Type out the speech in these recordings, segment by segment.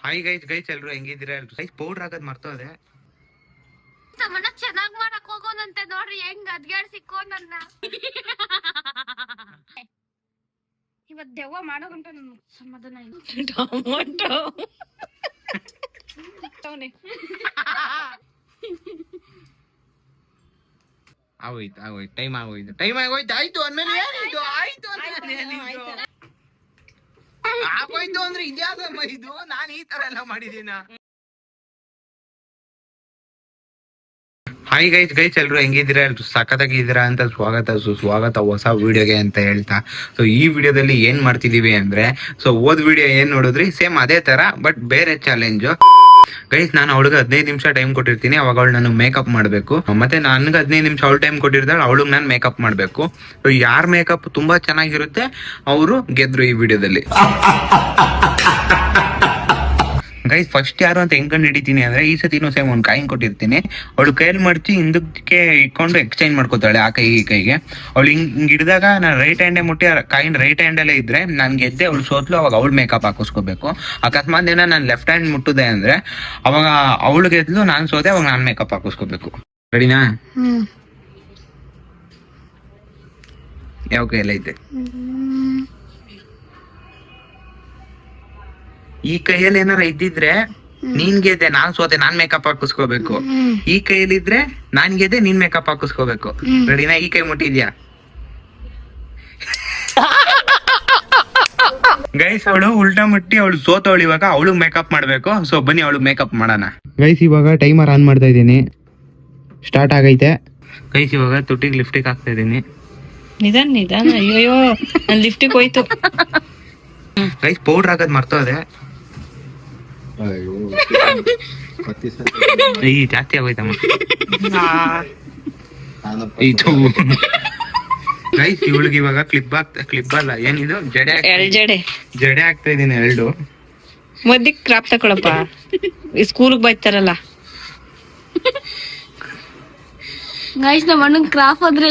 Hi guys ಎಲ್ರು ಹೆಂಗಿದ್ದೀರಾ? Guys powder ಹಾಕೋದ್ ಮರ್ತೋದೆ. ಚೆನ್ನಾಗ್ ಮಾಡಕ್ ಹೋಗೋನಂತೆ ನೋಡ್ರಿ ಹೆಂಗ್ ಅದ್ಗಾಡ್ ಸಿಕ್ಕೋ ನನ್ನ. ಇವತ್ ದೆವ್ವ ಮಾಡೋ ಗಂಟ ನನ್ ಸಮಾಧಾನ ಇಲ್ಲ. ಟೊಮೊಟೊ ಆಗೋಯ್ತು ಟೈಮ್ ಆಗೋಯ್ತು ಆಯ್ತು ಅಂದ್ಮೇಲೆ ಏನಿದು ಆಯ್ತು ಆಗೋಯ್ತು ಅಂದ್ರೆ ಇದ್ಯಾವ್ದಮ್ಮ ಇದು? ನಾನು ಈ ತರ ಎಲ್ಲ ಮಾಡಿದೀನ? ಹಾಯ್ ಗೈಸ್ ಎಲ್ರು ಹೆಂಗಿದ್ದೀರಾ? ಸಖತ್ತಾಗಿದ್ದೀರಾ ಅಂತ ಸ್ವಾಗತ ಹೊಸ ವಿಡಿಯೋಗೆ ಅಂತ ಹೇಳ್ತಾ. ಸೊ ಈ ವಿಡಿಯೋದಲ್ಲಿ ಏನ್ ಮಾಡ್ತಿದೀವಿ ಅಂದ್ರೆ, ಸೊ ಓದ್ ವಿಡಿಯೋ ಏನ್ ನೋಡಿದ್ರಿ ಸೇಮ್ ಅದೇ ತರ ಬಟ್ ಬೇರೆ ಚಾಲೆಂಜ್. ಗೈಸ್ ನಾನು ಅವಳಿಗೆ 15 ನಿಮಿಷ ಟೈಮ್ ಕೊಟ್ಟಿರ್ತೀನಿ, ಅವಾಗ ಅವಳು ನಾನು ಮೇಕಪ್ ಮಾಡಬೇಕು. ಮತ್ತೆ ನನ್ಗೆ 15 ನಿಮಿಷ ಅವಳು ಟೈಮ್ ಕೊಟ್ಟಿರ್ತಾಳೆ, ಅವಳಿಗೆ ನಾನು ಮೇಕಪ್ ಮಾಡಬೇಕು. ಸೊ ಯಾರ್ ಮೇಕಪ್ ತುಂಬಾ ಚೆನ್ನಾಗಿರುತ್ತೆ ಅವರು ಗೆದ್ರು ಈ ವಿಡಿಯೋದಲ್ಲಿ. ಗೈಸ್ ಫಸ್ಟ್ ಯಾರು ಅಂತ ಹೆಂಗ್ ಕಂಡು ಹಿಡಿತೀನಿ ಅಂದ್ರೆ, ಈ ಸತಿ ಸೇಮ್ ಒಂದು ಕಾಯಿನ್ ಕೊಟ್ಟಿರ್ತೀನಿ, ಅವಳು ಕೈಯಲ್ಲಿ ಮಡ್ಚಿ ಹಿಂದಕ್ಕೆ ಇಟ್ಕೊಂಡು ಎಕ್ಸ್ಚೇಂಜ್ ಮಾಡ್ಕೋತಾಳೆ ಆ ಕೈ ಈ ಕೈಗೆ. ಅವಳು ಹಿಂಗ್ ಹಿಡಿದಾಗ ನಾನು ರೈಟ್ ಹ್ಯಾಂಡೇ ಮುಟ್ಟಿ ಕಾಯಿನ್ ರೈಟ್ ಹ್ಯಾಂಡಲ್ಲೇ ಇದ್ರೆ ನಾನು ಗೆದ್ದೆ, ಅವಳು ಸೋತ್ಲು, ಅವಾಗ ಅವಳು ಮೇಕಪ್ ಹಾಕಿಸ್ಕೋಬೇಕು. ಅಕಸ್ಮಾತ್ ಏನೋ ನಾನು ಲೆಫ್ಟ್ ಹ್ಯಾಂಡ್ ಮುಟ್ಟುದೆ ಅಂದ್ರೆ ಅವಾಗ ಅವಳು ಗೆದ್ಲು, ನಾನು ಸೋತೆ, ಅವಾಗ ನಾನು ಮೇಕಪ್ ಹಾಕಿಸ್ಕೋಬೇಕು. ರೆಡಿನಾ? ಯಾವ ಕೈಯಲ್ಲ ಐತೆ? ಈ ಕೈಯಲ್ಲಿ ಏನಾರ ಇದ್ದಿದ್ರೆ ನೀನ್ ಗೆದ್ದೆ, ನಾನ್ ಸೋತೆ, ನಾನ್ ಮೇಕಪ್ ಹಾಕಿಸ್ಕೋಬೇಕು. ಈ ಕೈಯಲ್ಲಿ ಇದ್ರೆ ನಾನ್ ಗೆದ್ದೆ, ನೀನ್ ಮೇಕಪ್ ಹಾಕಿಸ್ಕೋಬೇಕು. ರೆಡಿನಾ? ಈ ಕೈ ಮುಟ್ಟಿದ್ಯಾ? ಗೈಸ್ ಅವಳು ಉಲ್ಟಾ ಮುಟ್ಟಿ ಅವಳು ಸೋತವಳು, ಇವಾಗ ಅವಳು ಮೇಕಪ್ ಮಾಡ್ಬೇಕು. ಸೊ ಬನ್ನಿ ಅವಳು ಮೇಕಪ್ ಮಾಡೋಣ. ಗೈಸ್ ಇವಾಗ ಟೈಮರ್ ಆನ್ ಮಾಡ್ತಾ ಇದೀನಿ, ಸ್ಟಾರ್ಟ್ ಆಗೈತೆ. ಗೈಸ್ ಇವಾಗ ತುಟಿಗೆ ಲಿಫ್ಟಿಗೆ ಹಾಕ್ತಾ ಇದೀನಿ. ನಿಧಾನ ಅಯ್ಯೋ ಲಿಫ್ಟಿಗೆ ಹೋಯ್ತು. ಗೈಸ್ ಪೌಡರ್ ಹಾಕೋದ್ ಮರ್ತೋದೆ. ಈ ಜಾಸ್ತಿ ಆಗೋಯ್ತಮ್ಮ. ಗೈಸ್ ಇವಳಿಗೆ ಇವಾಗ ಕ್ಲಿಪ್ ಅಲ್ಲ ಏನಿದು, ಜಡೆ ಆಗ್ತಾ ಇದೀನಿ ಎರಡು. ಮದ್ದಿಕ್ ಕ್ರಾಪ್ ತಕೊಳಪ್ಪ, ಸ್ಕೂಲ್ಗೆ ಬೈತಾರಲ್ಲ. ಗೈಸ್ ನಮ್ಮ ಅಣ್ಣನ್ ಕ್ರಾಫ್ ಅಂದ್ರೆ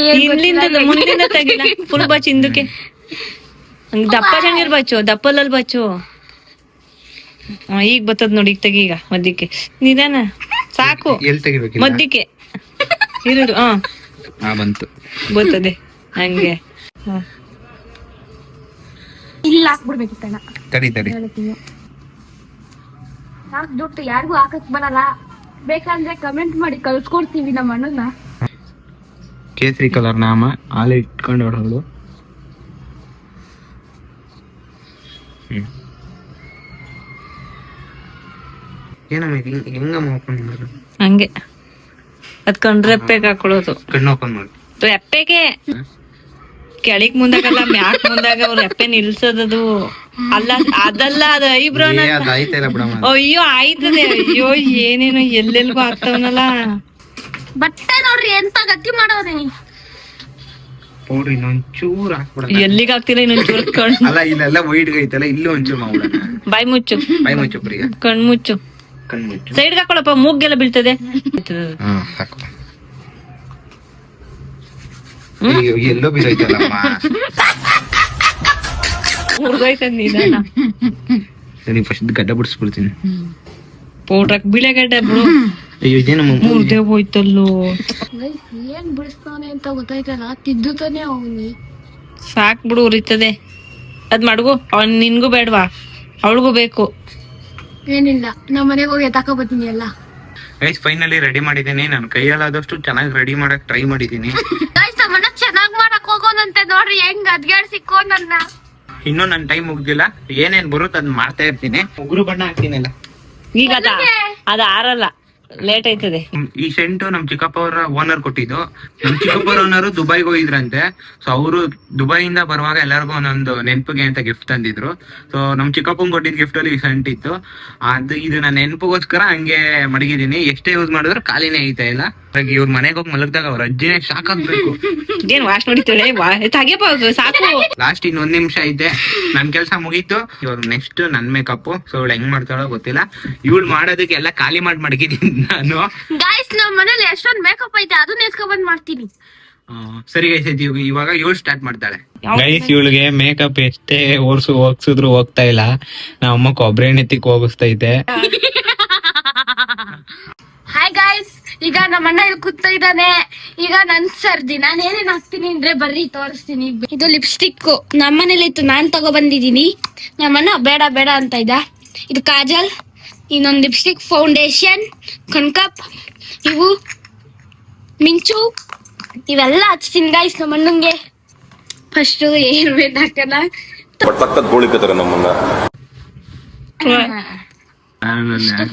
ಮುಂದಿನ ತೆಗಿಲ್ಲ, ಫುಲ್ ಬಾಚ್ ಹಿಂದಕ್ಕೆ. ದಪ್ಪ ಜಂಗಿರ್ ಬಾಚು, ದಪ್ಪಲಲ್ಲಿ ಬಾಚು. ಈಗ ಬರ್ತದ ನೋಡಿ, ಈಗ ತೆಗಿ, ಈಗ ಮದ್ದಿಕ್ಕೆ ನಿಧಾನ ಸಾಕು. ಎಲ್ಲಿ ತೆಗಿಬೇಕು? ಮದ್ದಿಕ್ಕೆ ಇರುದು. ಬಂತು, ಬರ್ತದೆ ಹಂಗೆ. ಇಲ್ಲ ಹಾಕ್ಬಿಡ್ಬೇಕಿತ್ತಣ್ಣ. ತಡಿ ದುಡ್ಡು ಯಾರಿಗೂ ಹಾಕಕ್ ಬರಲ್ಲ, ಬೇಕಂದ್ರೆ ಕಮೆಂಟ್ ಮಾಡಿ ಕಳ್ಸ್ಕೊಡ್ತೀವಿ ನಮ್ಮ ಅಣ್ಣನ. ಕೇಸರಿ ಕಲರ್ ನಾಮ ಹಾಲೆ ಇಟ್ಕೊಂಡು ಹೊಡೋದು. ಏನಮ್ಮ ಹೆಂಗಮ್ಮ ಓಪನ್ ಮಾಡೋದು? ಹಂಗೆ ಅದ್ ಕಂಡ್ರೆ ಎಪ್ಪೆಗೆ ಹಾಕೊಳ್ಳೋದು. ಕಣ್ಣು ಓಪನ್ ಮಾಡಿ ಎಪ್ಪೆಗೆ ಕೆಳಗ್ ಮುಂದಾಗಲ್ಲ, ಮ್ಯಾಕ್ ಮುಂದಾಗ ಅವ್ರ ಎಪ್ಪೆ ನಿಲ್ಸೋದದು ಅಲ್ಲ, ಅದಲ್ಲ, ಅದು ಐಬ್ರೋ. ಅಯ್ಯೋ ಆಯ್ತದೆ, ಅಯ್ಯೋ ಏನೇನೋ ಎಲ್ಲೆಲ್ಗೂ ಆಗ್ತಾವನಲ್ಲ. ಬಟ್ಟೆ ನೋಡ್ರಿ ಎಂತ ಗಟ್ಟಿ ಮಾಡೋರಿ. ಪೌಡ್ರ್ ಇನ್ನೊಂಚೂರು ಹಾಕ್ಬಿಡ. ಎಲ್ಲಿಗೆ ಹಾಕ್ತಿಲ್ಲ ಇನ್ನೊಂಚೂರು? ಅಲ್ಲ ಇಲ್ಲೆಲ್ಲ ವೈಡ್ ಐತಲ್ಲ, ಇಲ್ಲೂ ಒಂಚೂರು ಮಾಡ್ಬಿಡ. ಬಾಯಿ ಮುಚ್ಚು ಪ್ರಿಯ, ಕಣ್ಮುಚ್ಚು. ಸೈಡ್ ಹಾಕೊಳಪ್ಪ, ಮೂಗ್ಗೆಲ್ಲ ಬೀಳ್ತದೆ. ಎಲ್ಲೋ ಬೀರೈತಲ್ಲಮ್ಮ. ಸರಿ ಫಸ್ಟ್ ಗಡ್ಡ ಬಿಡಿಸ್ಬಿಡ್ತೀನಿ. ಪೌಡ್ರಕ್ ಬಿಳೆ ಗಡ್ಡ ಬಿಡು. ಅಯ್ಯೋ ಇದೇನಮ್ಮ ಮುರ್ದೆ ಹೋಯ್ತಲ್ಲೋ. ಏನ್ ಬಿಡಿಸ್ತಾನೆ ಅಂತ ಗೊತ್ತಾಯ್ತಲ್ಲ, ತಿದ್ದುತ್ತಾನೆ ಅವನು. ಸಾಕ್ ಬಿಡು, ಉರಿತದೆ. ಅದ್ ಮಡ್ಗು, ಅವ್ನ್ ನಿನ್ಗೂ ಬೇಡ್ವಾ? ಅವಳಿಗೂ ಬೇಕು. ಏನಿಲ್ಲ, ನಮ್ಮ ಮನೆಗೆ ಹೋಗಿ ತಕೊಬತ್ತೀನಿ ಎಲ್ಲ. ಗೈಸ್ ಫೈನಲಿ ರೆಡಿ ಮಾಡಿದೀನಿ. ನಾನು ಕೈಯಲ್ಲಾದಷ್ಟು ಚೆನ್ನಾಗಿ ರೆಡಿ ಮಾಡಕ್ ಟ್ರೈ ಮಾಡಿದೀನಿ. ಚೆನ್ನಾಗ್ ಮಾಡಕ್ ಹೋಗೋನಂತೆ ನೋಡ್ರಿ ಹೆಂಗ್ ಅದ್ಗಾಡ್ ಸಿಕ್ಕೋ ನನ್ನ. ಇನ್ನೂ ನನ್ ಟೈಮ್ ಮುಗ್ದಿಲ್ಲ, ಏನೇನ್ ಬರುತ್ತೆ ಅದ್ ಮಾಡ್ತಾ ಇರ್ತೀನಿ. ಉಗುರು ಬಣ್ಣ ಹಾಕ್ತೀನಿಲ್ಲ ಈಗ, ಅದ ಆರಲ್ಲ, ಲೇಟ್ ಆಯ್ತದೆ. ಈ ಸೆಂಟು ನಮ್ ಚಿಕ್ಕಪ್ಪ ಅವರ ಓನರ್ ಕೊಟ್ಟಿದ್ದು. ನಮ್ ಚಿಕ್ಕಪ್ಪ ಓನರ್ ದುಬೈಗೆ ಹೋಗಿದ್ರಂತೆ. ಸೊ ಅವರು ದುಬೈಯಿಂದ ಬರುವಾಗ ಎಲ್ಲರಿಗೂ ಒಂದೊಂದು ನೆನಪಿಗೆ ಅಂತ ಗಿಫ್ಟ್ ತಂದಿದ್ರು. ಸೊ ನಮ್ ಚಿಕ್ಕಪ್ಪಂಗ್ ಕೊಟ್ಟಿದ್ ಗಿಫ್ಟ್ ಅಲ್ಲಿ ಈ ಸೆಂಟ್ ಇತ್ತು. ಇದು ನನ್ನ ನೆನಪಿಗೋಸ್ಕರ ಹಂಗೆ ಮಡಗಿದೀನಿ. ಎಷ್ಟೇ ಯೂಸ್ ಮಾಡಿದ್ರು ಖಾಲಿನೇ ಐತಾ ಇಲ್ಲ. ಇವ್ರ ಮನೆಗೆ ಹೋಗಿ ಮಲಗ್ದಾಗ ಅವ್ರ ಅಜ್ಜಿನೇ ಶಾಕ್ ಆಗ್ಬೇಕು. ಏನ್ ವಾಶ್ ನೋಡಿತಾಳೆ, ಸಾಕು. ಲಾಸ್ಟ್ ಇನ್ನೊಂದ್ ನಿಮಿಷ ಐತೆ, ನನ್ ಕೆಲ್ಸ ಮುಗೀತು. ಇವಾಗ ನೆಕ್ಸ್ಟ್ ನನ್ ಮೇಕಪ್. ಸೊ ಇವಳು ಹೆಂಗ್ ಮಾಡ್ತಾಳೋ ಗೊತ್ತಿಲ್ಲ. ಇವಳು ಮಾಡೋದಕ್ಕೆ ಎಲ್ಲ ಖಾಲಿ ಮಾಡಿ ಮಡಗಿದೀನಿ ನಾನು. ಗಾಯ್ಸ್ ನಮ್ಮ ಮನೇಲಿ ಎಷ್ಟೊಂದು ಮೇಕಪ್ ಐತೆ, ಅದನ್ನ ಎಸ್ಕೊಂಡ್ ಬಂದ್ ಮಾಡ್ತೀನಿ. ಸರಿ ಗೈಸ್ ಇವಾಗ ಇವಳು ಸ್ಟಾರ್ಟ್ ಮಾಡ್ತಾಳೆ. ಗೈಸ್ ಇವಳಿಗೆ ಮೇಕಪ್ ಎಷ್ಟೇ ಹೋಗ್ಸಿದ್ರು ಹೋಗ್ತಾ ಇಲ್ಲ. ನಮ್ಮ ಅಮ್ಮ ಕೊಬ್ಬರಿ ಎಣ್ಣೆ ತಿಕ್ ಹೋಗಿಸ್ತೈತೆ. ಹಾಯ್ ಗಾಯ್ಸ್, ಈಗ ನಮ್ಮ ಅಣ್ಣ ಇಲ್ಲಿ ಕೂತಾ ಇದ್ದಾನೆ. ಈಗ ನನ್ ಸರ್ದಿ ನಾನು ಏನೇನ್ ಹಾಕ್ತೀನಿ ಅಂದ್ರೆ ಬರ್ರಿ ತೋರಿಸ್ತೀನಿ. ಇದು ಲಿಪ್ಸ್ಟಿಕ್ ನಮ್ಮನೇಲಿ ಇತ್ತು, ನಾನ್ ತಗೋ ಬಂದಿದ್ದೀನಿ. ನಮ್ಮಣ್ಣ ಬೇಡ ಬೇಡ ಅಂತ ಇದ್ದ. ಇದು ಕಾಜಲ್, ಇನ್ನೊಂದು ಲಿಪ್ಸ್ಟಿಕ್, ಫೌಂಡೇಶನ್, ಕಣ್ಕಪ್, ಇವು ಮಿಂಚು, ಇವೆಲ್ಲ ಹಚ್ತೀನಿ ಗಾಯ್ಸ್ ನಮ್ಮ ಅಣ್ಣಂಗೆ. ಫಸ್ಟ್ ಏನ್ ಬೇಕಾಕಲ್ಲ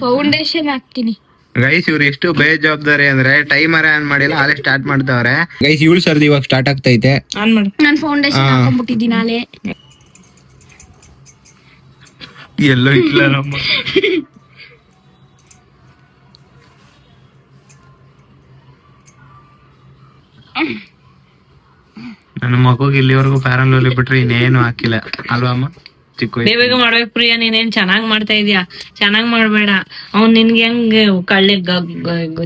ಫೌಂಡೇಶನ್ ಹಾಕ್ತೀನಿ. ಗೈಸ್ ಇವ್ರು ಎಷ್ಟು ಬೇಜವಾಬ್ದಾರಿ ಅಂದ್ರೆ ಟೈಮರ್ ಆನ್ ಮಾಡಿಲ್ಲ, ಅಲ್ಲೇ ಸ್ಟಾರ್ಟ್ ಮಾಡ್ತಾವ್ರೆ. ಗೈಸ್ ಇವಳು ಸರ್ದಿ ಇವಾಗ ಸ್ಟಾರ್ಟ್ ಆಗ್ತೈತೆ. ನಾನು ಫೌಂಡೇಶನ್ ಹಾಕೊಂಡ್ಬಿಟ್ಟಿದ್ದೀನಿ ಅಲ್ಲೇ. ಎಲ್ಲೋ ಇಲ್ಲ ನಮ್ಮ ನನ್ನ ಮಗುಗೆ ಇಲ್ಲಿವರೆಗೂ ಪ್ಯಾರಲ್ ಬಿಟ್ರೆ ಇನ್ನೇನು ಹಾಕಿಲ್ಲ ಅಲ್ವಾ ಅಮ್ಮ? ಚಿಕ್ಕ ಬೇಗ ಮಾಡ್ಬೇಕು ಪ್ರಿಯಾ, ನೀನೇನ್ ಚೆನ್ನಾಗ್ ಮಾಡ್ತಾ ಇದೀಯಾ. ಚೆನ್ನಾಗ್ ಮಾಡ್ಬೇಡ, ಅವ್ನ್ ನಿನ್ಗೆ ಹೆಂಗ್ ಕಳ್ಳಿ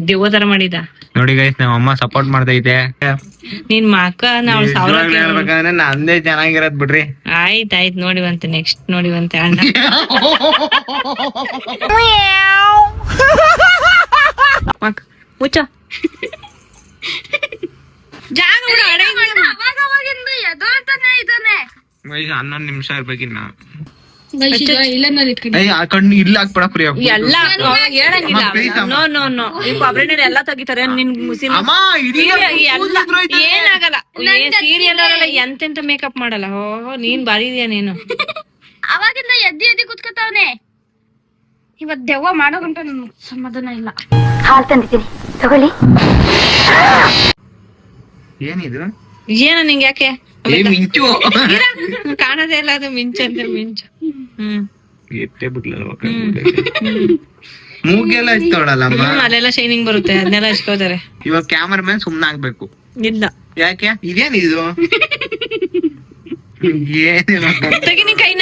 ದೆವ್ವ ತರ ಮಾಡಿದ ನೋಡಿ ಗೈಸ್. ನಮ್ಮ ಅಮ್ಮ ಸಪೋರ್ಟ್ ಮಾಡ್ತೈತೆ. ನಿನ್ ಮಕ್ಕ ನಾವ್ ಸಾವಿರ ಹೇಳ್ಬೇಕಂದ್ರೆ ನಂದೇ ಚೆನ್ನಾಗಿರದ್ ಬಿಡ್ರಿ. ಆಯ್ತಾಯ್ತು, ನೋಡಿವಂತೆ ನೆಕ್ಸ್ಟ್ ನೋಡಿವಂತೆ ಅಣ್ಣ. ಮುಚ್ಚ ಜಾಗ ಬಿಡು, ಗೈಸ್ 11 ನಿಮಿಷ ಇರ್ಬೇಕಿನ್ನ. ಇಲ್ಲ ಆ ಕಣ್ಣು ಇಲ್ಲ ಹಾಕ್ಬೇಡ ಪ್ರಿಯ. ಎಲ್ಲ ಹೇಳಂಗಿಲ್ಲ. ನೋ ನೋ ನೋ, ಈ ಕೊಬ್ಬರಿ ಎಲ್ಲ ತೆಗಿತಾರೆ. ನಿನ್ ಅಮ್ಮ ಇಡೀ ಏನಾಗಲ್ಲ. ಸೀರಿಯಲ್ ಅವರೆಲ್ಲ ಎಂತೆಂತ ಮೇಕಪ್ ಮಾಡಲ್ಲ. ಓಹೋ ನೀನ್ ಬಾರಿ ಇದೀಯ ನೀನು. ಅವಾಗಿಂದ ಎದ್ದಿ ಕುತ್ಕೋತಾವನೆ. ಇವತ್ ದೆವ್ವ ಮಾಡೋ ಗಂಟ ನನ್ ಸಮಾಧಾನ ಇಲ್ಲ. ಹಾಲ್ ತಂದಿದ್ದೀನಿ ತಗೊಳ್ಳಿ. ಏನಿದು? ಏನ ನಿಂಗೆ ಯಾಕೆ ಮಿಂಚು ಕಾಣದೇ ಇಲ್ಲ, ಅದು ಮಿಂಚಂತೆ ಮಿಂಚು. ಎಟ್ಟೆ ಬಿಡ್ಲಲ್ಲ ಮೂಗೆಲ್ಲ ಹಚ್ತೋಳಲ್ಲಮ್ಮ. ಅಲ್ಲೆಲ್ಲ ಶೈನಿಂಗ್ ಬರುತ್ತೆ, ಅದನ್ನೆಲ್ಲ ಹಚ್ಕೋತಾರೆ. ಇವಾಗ ಕ್ಯಾಮರಾ ಮ್ಯಾನ್ ಸುಮ್ನೆ ಆಗ್ಬೇಕು. ಇಲ್ಲ ಯಾಕೆ? ಇದೇನಿದು? ಏನಿಲ್ಲ ತೆಗಿನಿ ಕೈನ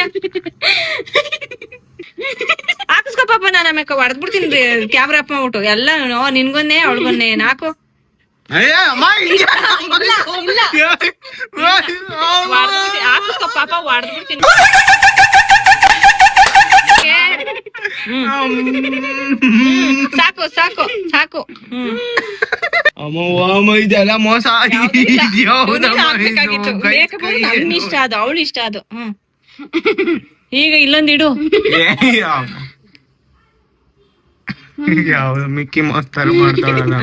ಹಾಕಿಸ್ಕೊ ಪಾಪ. ನಾನು ಆಮೇಲೆ ಹೊಡೆದ್ಬಿಡ್ತೀನಿ ಕ್ಯಾಮ್ರಾ ಅಪ್ ಮಾಡ್ಬಿಟ್ಟು. ಎಲ್ಲ ನಿನ್ಗೊನ್ನೆ ಅವಳಿಗೊನ್ನೆ ನಾಕು. ಹಾಕಿಸ್ಕೊ ಪಾಪ, ಹೊಡೆದ್ಬಿಡ್ತೀನಿ. ಸಾಕು ಸಾಕು ಸಾಕು. ಇದೆಲ್ಲ ಮೋಸ. ನನ್ ಇಷ್ಟ ಅದು, ಅವಳು ಇಷ್ಟ ಅದು. ಈಗ ಇಲ್ಲೊಂದಿಡು. ಯಾವ್ದು ಮಿಕ್ಕಿ ಮೌಸ್ ತರ ಮಾಡ್ತಾಳಲ್ಲ.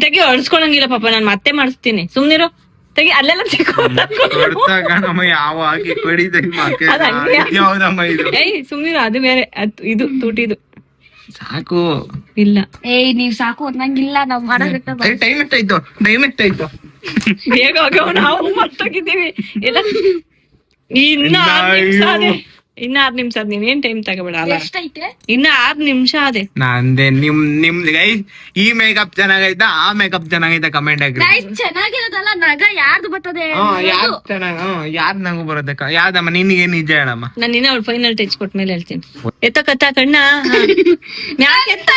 ತೆಗಿ, ಅಳ್ಸ್ಕೊಳಂಗಿಲ್ಲ ಪಾಪ, ನಾನ್ ಮತ್ತೆ ಮಾಡಿಸ್ತೀನಿ. ಸುಮ್ನಿರು, ತೆಗಿ. ಅಲ್ಲೆಲ್ಲ ಕೊಡ್ತಾಗ ನಮ್ಮ ಯಾವ ಹಾಕಿ ಯಾವ್ದಮ್ಮ ಇದು? ಏಯ್ ಸುಮ್ನಿರು, ಅದು ಬೇರೆ, ಇದು ತುಟಿದು. ಸಾಕು. ಇಲ್ಲ ನೀವ್ ಸಾಕು ಅನ್ನಂಗಿಲ್ಲ. ನಾವ್ ಮಾಡೋ ಟೈಮ್ ಎಷ್ಟಾಯ್ತು? ಬೇಗ ಹೋಗವ್, ನಾವು ಮರ್ತೋಗಿದ್ದೀವಿ. ಇಲ್ಲ ಇನ್ನ 6 ನಿಮಿಷ ಅದೇ. ಇನ್ನ 6 ನಿಮಿಷ ಅದ್. ನೀನೇನ್ ಟೈಮ್ ತಗೋಬೇಡ. ಅಲ್ಲ ಎಷ್ಟೈತೆ? ಇನ್ನ 6 ನಿಮಿಷ ಅದೇ. ನಂದೆ ನಿಮ್ದು ಗೈಸ್ ಈ ಮೇಕಪ್ ಚೆನ್ನಾಗೈತಾ ಆ ಮೇಕಪ್ ಚೆನ್ನಾಗೈತಾ ಕಮೆಂಟ್ ಹಾಕಿ. ಚೆನ್ನಾಗಿರೋದಲ್ಲ, ನಗ ಯಾರ್ದು ಬರ್ತದೆ? ಯಾರು ಯಾರ್ದು ನಂಗೂ ಬರುತ್ತೆ. ಯಾವ್ದಮ್ಮ ನಿನಗೆ ನಿಜ ಹೇಳಮ್ಮ. ನಾನು ಇನ್ನ ಅವ್ಳು ಫೈನಲ್ ಟಚ್ ಕೊಟ್ಮೇಲೆ ಹೇಳ್ತೀನಿ. ಎತ್ತ ಕಣ್ಣ ಮ್ಯಾಕ್ ಎತ್ತ.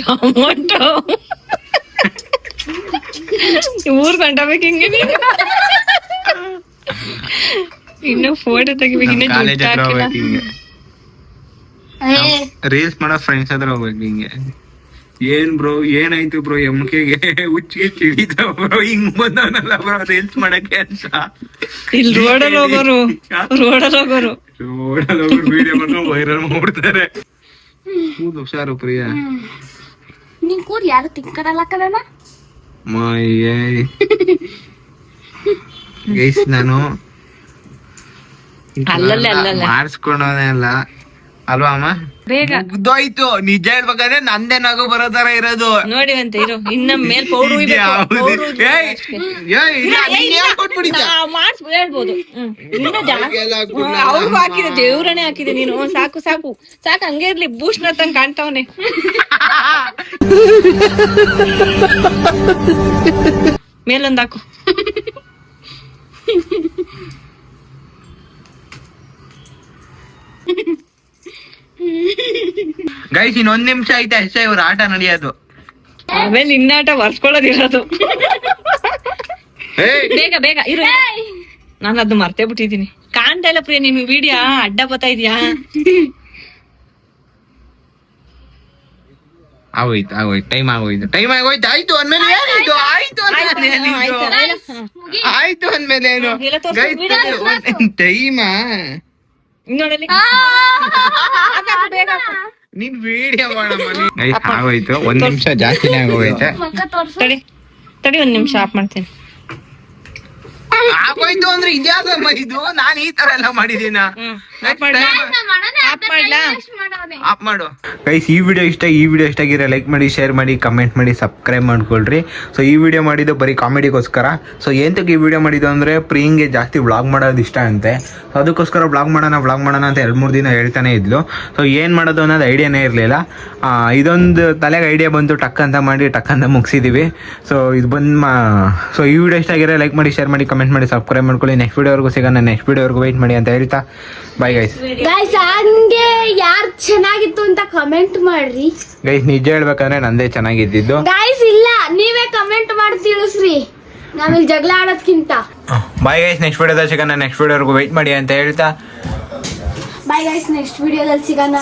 ಟೊಮೊಟೊ ಊರ್ ಕಂಡಬೇಕು ಹಿಂಗೆ. ಇನ್ನು ಫೋಟೋ ತೆಗಿಬೇಕು. ರೀಲ್ಸ್ ಮಾಡೋ ಫ್ರೆಂಡ್ಸ್ ಹತ್ರ ಹೋಗ್ಬೇಕು ಹಿಂಗೆ. ಏನ್ ಬ್ರೋ ಏನಾಯ್ತು ಬ್ರೋ, ಎಮ್ಕೆಗೆ ಹುಚ್ಚಿಗೆ ಚಿಡಿತ ಬ್ರೋ, ಹಿಂಗ್ ಬಂದವನಲ್ಲ ಬ್ರೋ ರೀಲ್ಸ್ ಮಾಡಕ್ಕೆ ಅಂತ. ಇಲ್ಲಿ ರೋಡಲ್ಲಿ ಹೋಗೋರು ವಿಡಿಯೋ ಬಂದು ವೈರಲ್ ಮಾಡ್ಬಿಡ್ತಾರೆ. ಹುಷಾರು ಪ್ರಿಯಾ. ನಿನ್ ಕೂದ್ ಯಾರು ತಿಕ್ಕಡಲ್ಲ ಕಣ. ಗೈಸ್ ನಾನು ಅಲ್ಲಲ್ಲ ಮಾಡಿಸ್ಕೊಂಡವನೇ ಅಲ್ಲ ಅಲ್ವಾ ಅಮ್ಮ? ಬೇಗ ಮುಗ್ದೋಯ್ತು. ನಿಜ ಹೇಳ್ಬೇಕಂದ್ರೆ ನಂದೇ ನಗು ಬರೋ ತರ ಇರೋದು. ನೋಡಿವಂತೆ ಇರು. ಇನ್ನ ಮೇಲ್ ಪೌಡ್ರು ಹೇಳ್ಬೋದು. ಅವ್ರಿಗೂ ಹಾಕಿದೆ, ದೇವ್ರನೇ ಹಾಕಿದೆ ನೀನು. ಸಾಕು ಸಾಕು ಸಾಕು, ಹಂಗೆ ಇರ್ಲಿ. ಬೂಸ್ಟ್ ತಂಗ್ ಕಾಣ್ತಾವನೆ. ಮೇಲೊಂದ್ ಹಾಕು. ಗೈಸ್ ಇನ್ನೊಂದ್ ನಿಮಿಷ ಐತೆ ಅಷ್ಟೇ ಇವ್ರ ಆಟ ನಡೆಯೋದು. ಆಮೇಲೆ ಇನ್ನಾಟ ವರ್ಸ್ಕೊಳ್ಳೋದಿರೋದು. ಏಯ್, ಬೇಗ ಬೇಗ ಇರು. ನಾನು ಅದನ್ನ ಮರ್ತೇ ಬಿಟ್ಟಿದೀನಿ. ಕಾಣ್ತಾ ಇಲ್ಲ ಪ್ರಿಯ, ನಿನ್ ವಿಡಿಯೋ ಅಡ್ಡ ಬರ್ತಾ ಇದೀಯಾ? ಆಗೋಯ್ತು ಟೈಮ್ ಆಗೋಯ್ತು. ಆಯ್ತು ಅಂದ್ಮೇಲೆ ಏನಿದು? ಆಯ್ತು ಅಂದ್ಮೇಲೆ ಏನು? ಎಲ್ಲ ತೋರ್ಸು. ಟೈಮಾ ನೋಡಲಿ ನೀನ್ ವಿಡಿಯೋ ಮಾಡಮ್ಮ. ಆಗೋಯ್ತು, ಒಂದ್ ನಿಮಿಷ ಜಾಸ್ತಿನೇ ಆಗೋಯ್ತೆ. ಮಕ್ಕ ತೋರ್ಸು. ತಡಿ ಒಂದ್ ನಿಮಿಷ ಆಫ್ ಮಾಡ್ತೀನಿ. ಆಗೋಯ್ತು ಅಂದ್ರೆ ಇದ್ಯಾವ್ದಮ್ಮ ಇದು? ನಾನ್ ಈ ತರ ಎಲ್ಲ ಮಾಡಿದೀನ? ಆಫ್ ಮಾಡ್ಲಾ? ಆಫ್ ಮಾಡು. ಗೈಸ್ ಈ ವಿಡಿಯೋ ಇಷ್ಟ ಆಗಿದ್ರೆ ಲೈಕ್ ಮಾಡಿ, ಶೇರ್ ಮಾಡಿ, ಕಮೆಂಟ್ ಮಾಡಿ, ಸಬ್ಸ್ಕ್ರೈಬ್ ಮಾಡ್ಕೊಳ್ರಿ. ಸೊ ಈ ವಿಡಿಯೋ ಮಾಡಿದ್ದು ಬರೀ ಕಾಮಿಡಿಗೋಸ್ಕರ. ಸೊ ಏಂತಕ್ಕೆ ಈ ವಿಡಿಯೋ ಮಾಡಿದ್ದು ಅಂದ್ರೆ ಪ್ರಿಯಿಂಗೆ ಜಾಸ್ತಿ ವ್ಲಾಗ್ ಮಾಡೋದು ಇಷ್ಟ ಅಂತೆ. ಸೊ ಅದಕ್ಕೋಸ್ಕರ ವ್ಲಾಗ್ ಮಾಡೋಣ ಅಂತ 2-3 ದಿನ ಹೇಳ್ತಾನೆ ಇದ್ಲು. ಸೊ ಏನ್ ಮಾಡೋದು ಅನ್ನೋದು ಐಡಿಯಾನೇ ಇರಲಿಲ್ಲ. ಇದೊಂದು ತಲೆಗೆ ಐಡಿಯಾ ಬಂತು, ಟಕ್ ಅಂತ ಮುಗಿಸಿದೀವಿ. ಸೊ ಇದು ಸೊ ಈ ವಿಡಿಯೋ ಇಷ್ಟ ಆಗಿದ್ರೆ ಲೈಕ್ ಮಾಡಿ, ಶೇರ್ ಮಾಡಿ, ಕಮೆಂಟ್ ಮಾಡಿ, ಸಬ್ಸ್ಕ್ರೈಬ್ ಮಾಡ್ಕೊಳ್ಳಿ. ನೆಕ್ಸ್ಟ್ ವಿಡಿಯೋವರೆಗೂ ಸಿಗೋಣ. ನೆಕ್ಸ್ಟ್ ವಿಡಿಯೋವರೆಗೂ ವೆಯ್ಟ್ ಮಾಡಿ ಅಂತ ಹೇಳ್ತಾ ಬಾಯ್ ಗೈಸ್. ಗೈಸ್ ಹಂಗೆ ಯಾರು ಚೆನ್ನಾಗಿತ್ತು ಅಂತ ಕಮೆಂಟ್ ಮಾಡ್ರಿ. ಗೈಸ್ ನಿಜ ಹೇಳ್ಬೇಕಂದ್ರೆ ನಂದೇ ಚೆನ್ನಾಗಿದ್ದಿದ್ದು. ಗೈಸ್ ಇಲ್ಲ, ನೀವೇ ಕಮೆಂಟ್ ಮಾಡಿ ತಿಳಿಸ್ರಿ, ನಾವಿಲ್ಲಿ ಜಗಳ ಆಡೋದ್ಕಿಂತ. ಬಾಯ್ ಗೈಸ್, ನೆಕ್ಸ್ಟ್ ವಿಡಿಯೋದಲ್ಲಿ ಸಿಗೋಣ. ನೆಕ್ಸ್ಟ್ ವಿಡಿಯೋವರೆಗೂ ವೆಯ್ಟ್ ಮಾಡಿ ಅಂತ ಹೇಳ್ತಾ ಬಾಯ್ ಗೈಸ್, ನೆಕ್ಸ್ಟ್ ವಿಡಿಯೋದಲ್ಲಿ ಸಿಗೋಣ.